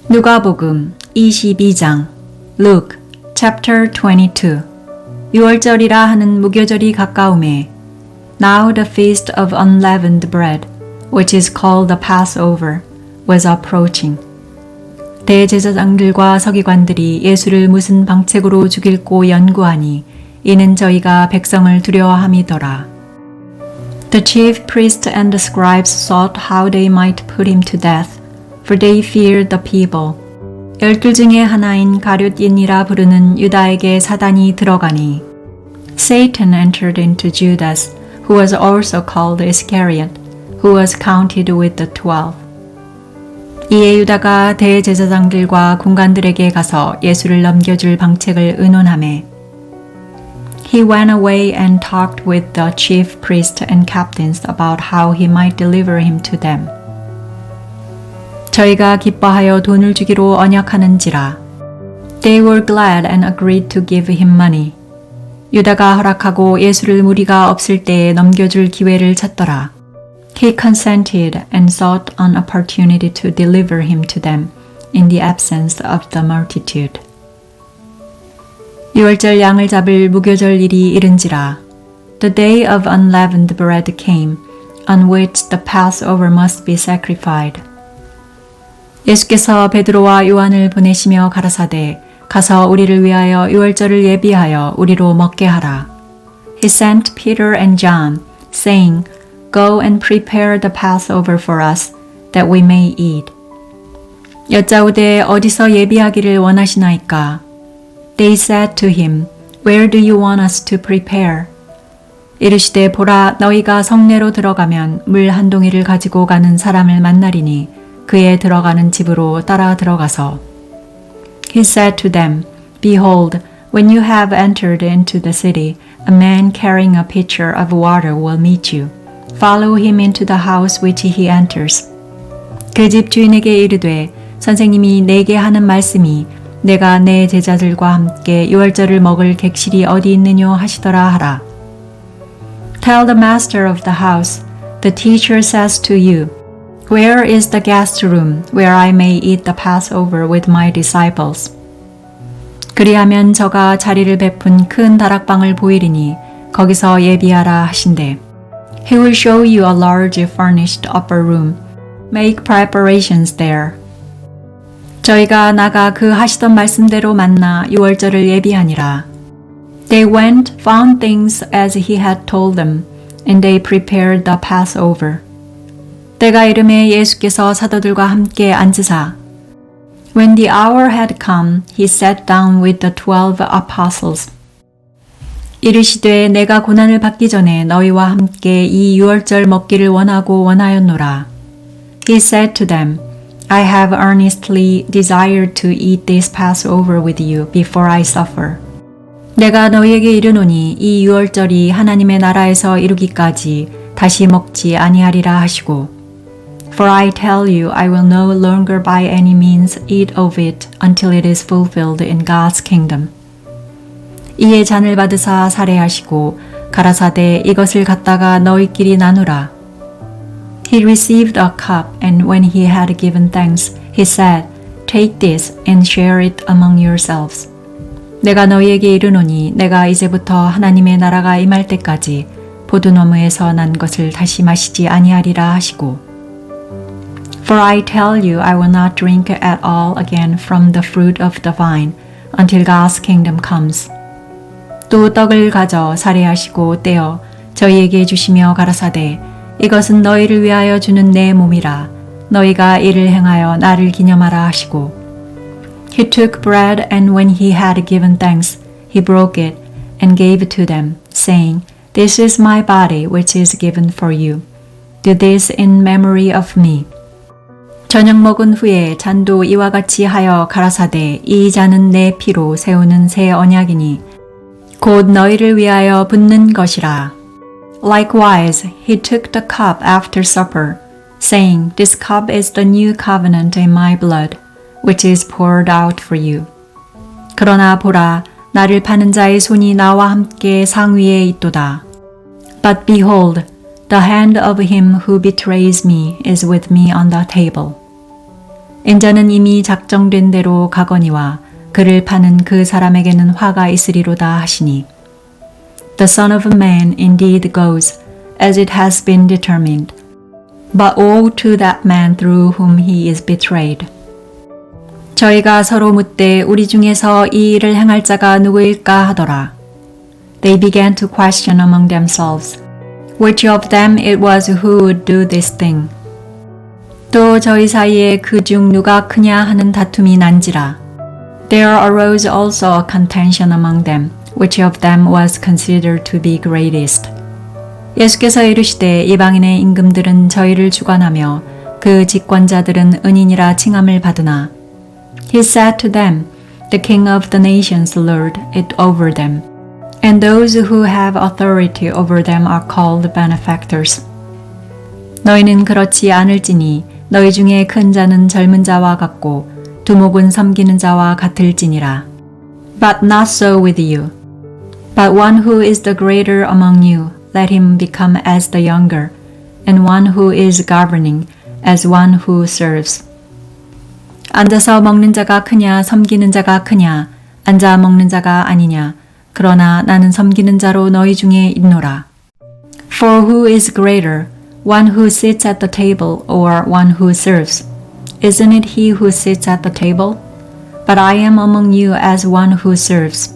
누가복음 22장 Luke chapter 22 유월절이라 하는 무교절이 가까우매 Now the feast of unleavened bread, which is called the Passover, was approaching. 대제사장들과 서기관들이 예수를 무슨 방책으로 죽일고 연구하니 이는 저희가 백성을 두려워함이더라. The chief priests and the scribes sought how they might put him to death, for they feared the people. 12 중에 하나인 가룟인이라 부르는 유다에게 사단이 들어가니 Satan entered into Judas, who was also called Iscariot, who was counted with the 12. 이에 유다가 대제사장들과 군관들에게 가서 예수를 넘겨줄 방책을 의논하매 He went away and talked with the chief priests and captains about how he might deliver him to them. 저희가 기뻐하여 돈을 주기로 언약하는지라. They were glad and agreed to give him money. 유다가 허락하고 예수를 무리가 없을 때에 넘겨줄 기회를 찾더라. He consented and sought an opportunity to deliver him to them in the absence of the multitude. 유월절 양을 잡을 무교절일이 이른지라. The day of unleavened bread came, on which the Passover must be sacrificed. 예수께서 베드로와 요한을 보내시며 가라사대 가서 우리를 위하여 유월절을 예비하여 우리로 먹게 하라. He sent Peter and John, saying, Go and prepare the Passover for us, that we may eat. 여짜오되 어디서 예비하기를 원하시나이까? They said to him, Where do you want us to prepare? 이르시되 보라 너희가 성내로 들어가면 물 한 동이를 가지고 가는 사람을 만나리니 그의 들어가는 집으로 따라 들어가서 He said to them, Behold, when you have entered into the city, a man carrying a pitcher of water will meet you. Follow him into the house which he enters. 그 집 주인에게 이르되 선생님이 내게 하는 말씀이 내가 내 제자들과 함께 유월절을 먹을 객실이 어디 있느뇨 하시더라 하라. Tell the master of the house, the teacher says to you, Where is the guest room where I may eat the Passover with my disciples? 그리하면 저가 자리를 베푼 큰 다락방을 보이리니 거기서 예비하라 하신대. He will show you a large furnished upper room. Make preparations there. 저희가 나가 그 하시던 말씀대로 만나 유월절을 예비하니라. They went, found things as he had told them, and they prepared the Passover. 때가 이름에 예수께서 사도들과 함께 앉으사. When the hour had come, he sat down with the 12 apostles. 이르시되 내가 고난을 받기 전에 너희와 함께 이 유월절 먹기를 원하였노라. He said to them, I have earnestly desired to eat this Passover with you before I suffer. 내가 너희에게 이르노니 이 유월절이 하나님의 나라에서 이루기까지 다시 먹지 아니하리라 하시고 For I tell you, I will no longer by any means eat of it until it is fulfilled in God's kingdom. 이에 잔을 받으사 살해하시고 가라사대 이것을 갖다가 너희끼리 나누라. He received a cup, and when he had given thanks, he said, Take this and share it among yourselves. 내가 너희에게 이르노니 내가 이제부터 하나님의 나라가 임할 때까지 포도나무에서 난 것을 다시 마시지 아니하리라 하시고 For I tell you, I will not drink at all again from the fruit of the vine until God's kingdom comes. 또 떡을 가져 살해하시고 떼어 저희에게 주시며 가라사대 이것은 너희를 위하여 주는 내 몸이라 너희가 이를 행하여 나를 기념하라 하시고 He took bread and when he had given thanks, he broke it and gave it to them, saying, This is my body which is given for you. Do this in memory of me. 저녁 먹은 후에 잔도 이와 같이 하여 가라사대 이 잔은 내 피로 세우는 새 언약이니 곧 너희를 위하여 붓는 것이라. Likewise, he took the cup after supper, saying, This cup is the new covenant in my blood, which is poured out for you. 그러나 보라, 나를 파는 자의 손이 나와 함께 상위에 있도다. But behold, the hand of him who betrays me is with me on the table. 인자는 이미 작정된 대로 가거니와 그를 파는 그 사람에게는 화가 있으리로다 하시니 The Son of Man indeed goes as it has been determined, but woe to that man through whom he is betrayed. 저희가 서로 묻되 우리 중에서 이 일을 행할 자가 누구일까 하더라. They began to question among themselves, which of them it was who would do this thing. 또 저희 사이에 그 중 누가 크냐 하는 다툼이 난지라. There arose also a contention among them, which of them was considered to be greatest. 예수께서 이르시되 이방인의 임금들은 저희를 주관하며 그 직권자들은 은인이라 칭함을 받으나 He said to them, The king of the nations lord it over them, and those who have authority over them are called benefactors. 너희는 그렇지 않을지니 너희 중에 큰 자는 젊은 자와 같고 두목은 섬기는 자와 같을지니라. But not so with you. But one who is the greater among you, let him become as the younger, and one who is governing as one who serves. 앉아서 먹는 자가 크냐 섬기는 자가 크냐 앉아 먹는 자가 아니냐 그러나 나는 섬기는 자로 너희 중에 있노라. For who is greater, one who sits at the table or one who serves? Isn't it he who sits at the table? But I am among you as one who serves.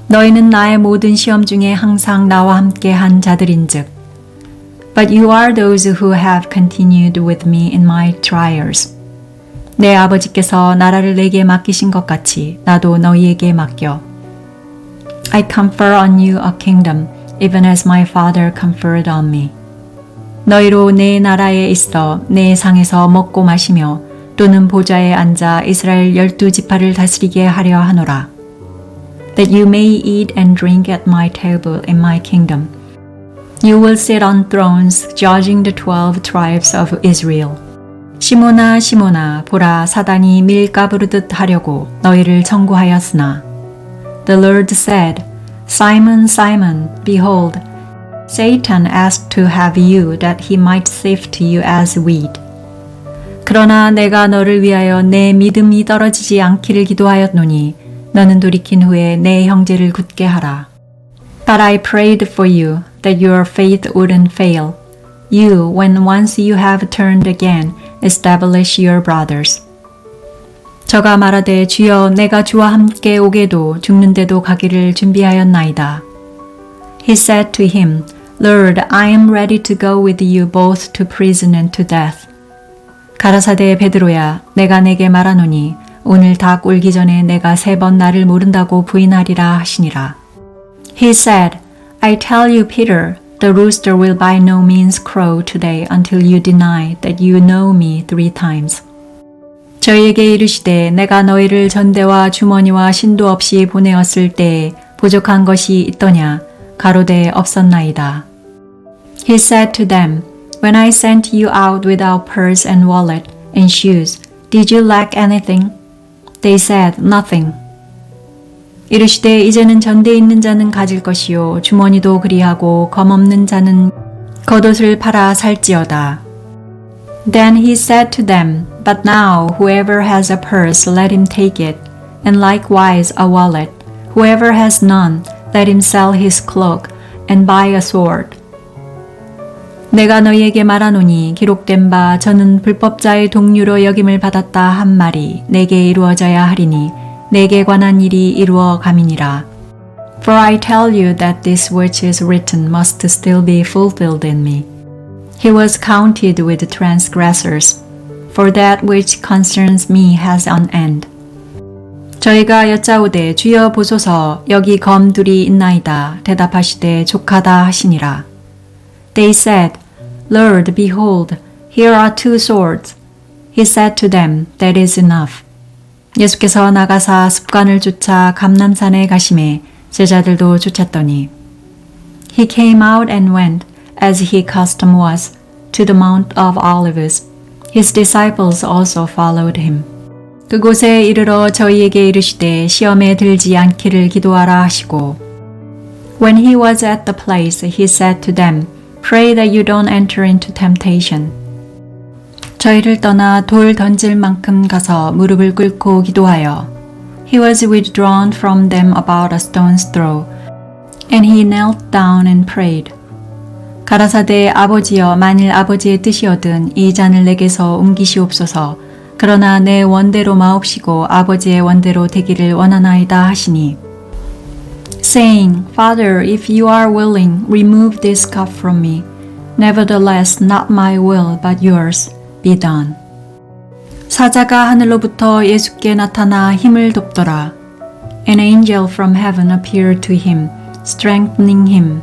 너희는 나의 모든 시험 중에 항상 나와 함께 한 자들인즉 But you are those who have continued with me in my trials. 내 아버지께서 나라를 내게 맡기신 것 같이 나도 너희에게 맡겨. I confer on you a kingdom, even as my Father conferred on me. 너희로 내 나라에 있어 내 상에서 먹고 마시며 또는 보좌에 앉아 이스라엘 12지파를 다스리게 하려 하노라. That you may eat and drink at my table in my kingdom. You will sit on thrones judging the 12 tribes of Israel. 시몬아 시몬아 보라 사단이 밀 까부르듯 하려고 너희를 청구하였으나 The Lord said, Simon, Simon, behold, Satan asked to have you that he might sift you as wheat. 그러나 내가 너를 위하여 내 믿음이 떨어지지 않기를 기도하였노니 너는 돌이킨 후에 내 형제를 굳게 하라. But I prayed for you that your faith wouldn't fail. You, when once you have turned again, establish your brothers. 저가 말하되 주여 내가 주와 함께 오게도 죽는데도 가기를 준비하였나이다. He said to him, Lord, I am ready to go with you both to prison and to death. 가라사대 베드로야 내가 내게 말하노니 오늘 닭 울기 전에 내가 3번 나를 모른다고 부인하리라 하시니라. He said, I tell you, Peter, the rooster will by no means crow today until you deny that you know me 3 times. 저희에게 이르시되 내가 너희를 전대와 주머니와 신도 없이 보내었을 때에 부족한 것이 있더냐 가로되 없었나이다. He said to them, When I sent you out without purse and wallet and shoes, did you lack anything? They said, Nothing. 이르시되 이제는 전대 있는 자는 가질 것이요 주머니도 그리하고 검 없는 자는 겉옷을 팔아 살지어다. Then he said to them, But now whoever has a purse let him take it, and likewise a wallet. Whoever has none let him sell his cloak and buy a sword. 내가 너희에게 말하노니 기록된 바 저는 불법자의 동류로 여김을 받았다 한 말이 내게 이루어져야 하리니 내게 관한 일이 이루어 감이니라. For I tell you that this which is written must still be fulfilled in me. He was counted with transgressors, for that which concerns me has an end. 저희가 여짜오되 주여 보소서 여기 검 둘이 있나이다. 대답하시되 족하다 하시니라. They said, Lord, behold, here are 2 swords. He said to them, That is enough. 예수께서 나가사 습관을 쫓아 감람산에 가심에 제자들도 쫓았더니 He came out and went, as his custom was, to the Mount of Olives. His disciples also followed him. 그곳에 이르러 저희에게 이르시되 시험에 들지 않기를 기도하라 하시고 When he was at the place, he said to them, Pray that you don't enter into temptation. 저희를 떠나 돌 던질 만큼 가서 무릎을 꿇고 기도하여 He was withdrawn from them about a stone's throw, and he knelt down and prayed. 가라사대 아버지여 만일 아버지의 뜻이거든 이 잔을 내게서 옮기시옵소서. 그러나 내 원대로 마옵시고 아버지의 원대로 되기를 원하나이다 하시니 saying, Father, if you are willing, remove this cup from me. Nevertheless, not my will, but yours be done. 사자가 하늘로부터 예수께 나타나 힘을 돕더라. An angel from heaven appeared to him, strengthening him.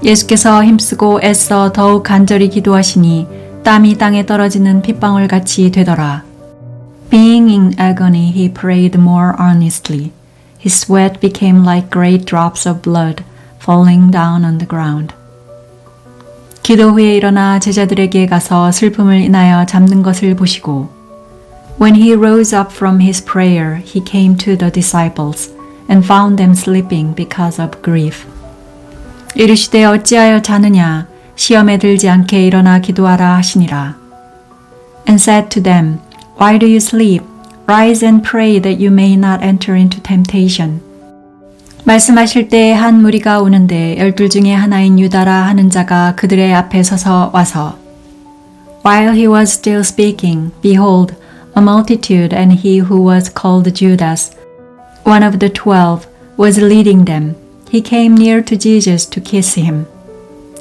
예수께서 힘쓰고 애써 더욱 간절히 기도하시니 땀이 땅에 떨어지는 핏방울 같이 되더라. Being in agony, he prayed more earnestly. His sweat became like great drops of blood falling down on the ground. 기도 후에 일어나 제자들에게 가서 슬픔을 인하여 잠든 것을 보시고 When he rose up from his prayer, he came to the disciples and found them sleeping because of grief. 이르시되 어찌하여 자느냐 시험에 들지 않게 일어나 기도하라 하시니라. And said to them, Why do you sleep? Rise and pray that you may not enter into temptation. 말씀하실 때 한 무리가 오는데 12 중에 하나인 유다라 하는 자가 그들의 앞에 서서 와서 While he was still speaking, behold, a multitude and he who was called Judas, one of the 12, was leading them. He came near to Jesus to kiss him.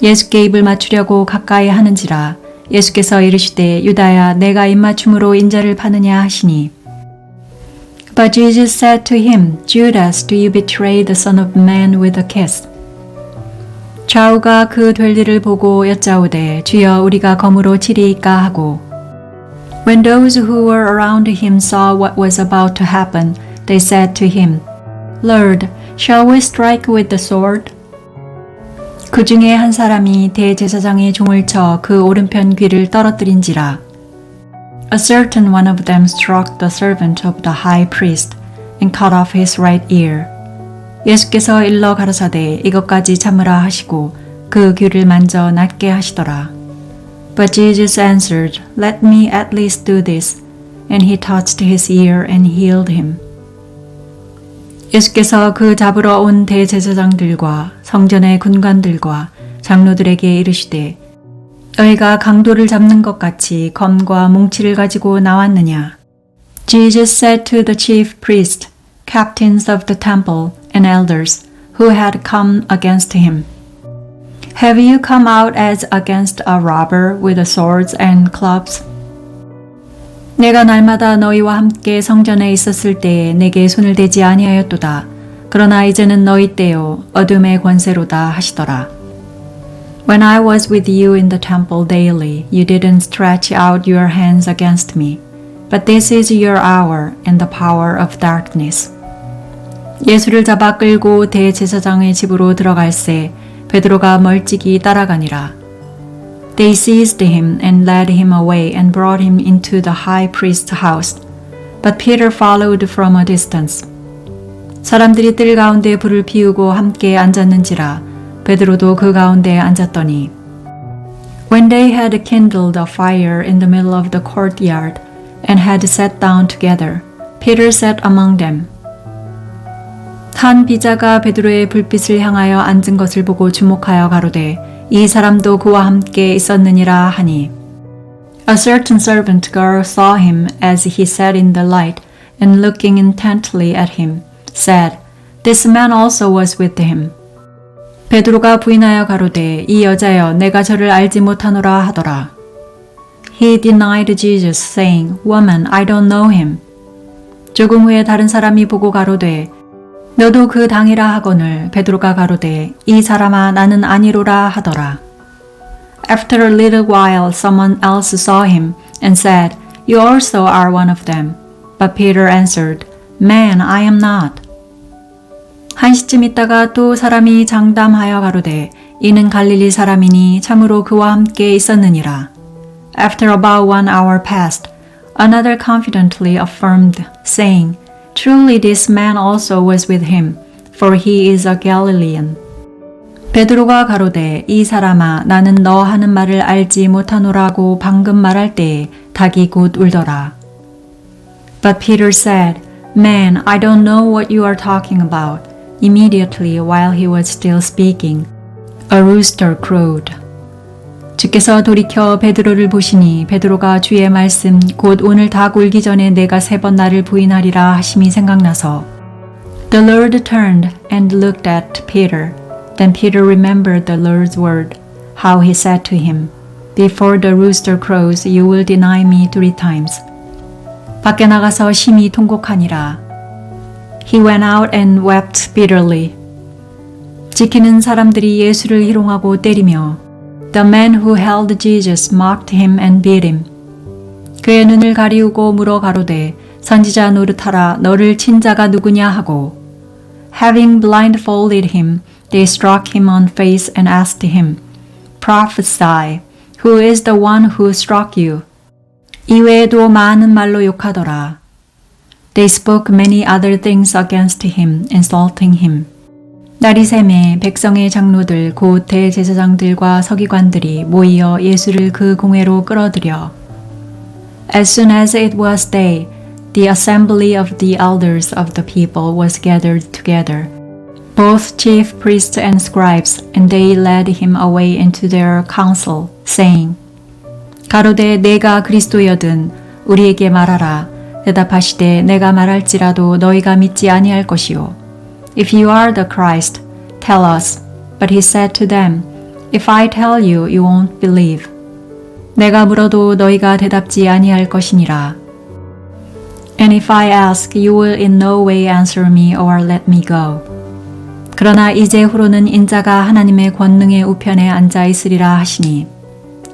예수께 입을 맞추려고 가까이 하는지라 예수께서 이르시되 유다야 내가 입맞춤으로 인자를 파느냐 하시니 But Jesus said to him, Judas, do you betray the Son of Man with a kiss? 좌우가 그 될 일을 보고 여짜오되 주여 우리가 검으로 치리이까 하고 When those who were around him saw what was about to happen, they said to him, Lord, shall we strike with the sword? 그 중에 한 사람이 대제사장의 종을 쳐 그 오른편 귀를 떨어뜨린지라. A certain one of them struck the servant of the high priest and cut off his right ear. 예수께서 일러 가라사대 이것까지 참으라 하시고 그 귀를 만져 낫게 하시더라. But Jesus answered, Let me at least do this. And he touched his ear and healed him. 예수께서 그 잡으러 온 대제사장들과 성전의 군관들과 장로들에게 이르시되 너희가 강도를 잡는 것 같이 검과 뭉치를 가지고 나왔느냐? Jesus said to the chief priests, captains of the temple, and elders who had come against him, Have you come out as against a robber with swords and clubs? 내가 날마다 너희와 함께 성전에 있었을 때에 내게 손을 대지 아니하였도다. 그러나 이제는 너희 때요 어둠의 권세로다 하시더라. When I was with you in the temple daily, you didn't stretch out your hands against me. But this is your hour and the power of darkness. 예수를 잡아 끌고 대제사장의 집으로 들어갈새 베드로가 멀찍이 따라가니라. They seized him and led him away and brought him into the high priest's house. But Peter followed from a distance. 사람들이 뜰 가운데 불을 피우고 함께 앉았는지라 베드로도 그 가운데 앉았더니 When they had kindled a fire in the middle of the courtyard and had sat down together, Peter sat among them. 한 비자가 베드로의 불빛을 향하여 앉은 것을 보고 주목하여 가로되 이 사람도 그와 함께 있었느니라 하니 A certain servant girl saw him as he sat in the light and looking intently at him, said, This man also was with him. 베드로가 부인하여 가로되 이 여자여 내가 저를 알지 못하노라 하더라. He denied Jesus, saying, Woman, I don't know him. 조금 후에 다른 사람이 보고 가로되 너도 그 당이라 하거늘 베드로가 가로되 이 사람아 나는 아니로라 하더라. After a little while someone else saw him and said, You also are one of them. But Peter answered, Man, I am not. 한 시쯤 있다가 또 사람이 장담하여 가로되 이는 갈릴리 사람이니 참으로 그와 함께 있었느니라. After about 1 hour passed, another confidently affirmed, saying, Truly this man also was with him, for he is a Galilean. 베드로가 가로되 이 사람아 나는 너 하는 말을 알지 못하노라고 방금 말할 때에 닭이 곧 울더라. But Peter said, Man, I don't know what you are talking about. Immediately while he was still speaking, a rooster crowed. 주께서 돌이켜 베드로를 보시니 베드로가 주의 말씀 곧 오늘 닭 울기 전에 내가 3번 나를 부인하리라 하심이 생각나서 The Lord turned and looked at Peter. Then Peter remembered the Lord's word, how he said to him, Before the rooster crows, you will deny me 3 times. 밖에 나가서 심히 통곡하니라. He went out and wept bitterly. 지키는 사람들이 예수를 희롱하고 때리며 The man who held Jesus mocked him and beat him. 그의 눈을 가리우고 물어 가로되 선지자 노릇하라 너를 친 자가 누구냐 하고 Having blindfolded him, they struck him on face and asked him, Prophesy, who is the one who struck you? 이외에도 많은 말로 욕하더라. They spoke many other things against him, insulting him. 날이 새매 백성의 장로들 곧 대제사장들과 서기관들이 모이어 예수를 그 공회로 끌어들여 As soon as it was day, the assembly of the elders of the people was gathered together, both chief priests and scribes, and they led him away into their council, saying, 가로되 내가 그리스도여든 우리에게 말하라. 대답하시되 내가 말할지라도 너희가 믿지 아니할 것이요. If you are the Christ, tell us. But he said to them, If I tell you, you won't believe. 내가 물어도 너희가 대답지 아니할 것이니라. And if I ask, you will in no way answer me or let me go. 그러나 이제후로는 인자가 하나님의 권능의 우편에 앉아 있으리라 하시니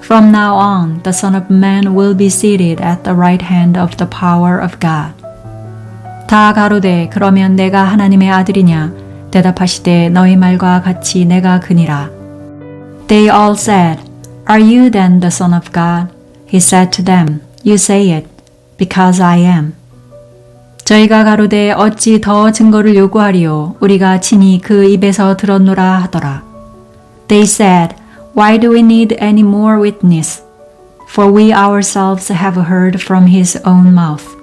From now on, the Son of Man will be seated at the right hand of the power of God. 다 가로되 그러면 내가 하나님의 아들이냐? 대답하시되 너희 말과 같이 내가 그니라. They all said, Are you then the Son of God? He said to them, You say it, because I am. 저희가 가로되 어찌 더 증거를 요구하리요? 우리가 친히 그 입에서 들었노라 하더라. They said, Why do we need any more witness? For we ourselves have heard from his own mouth.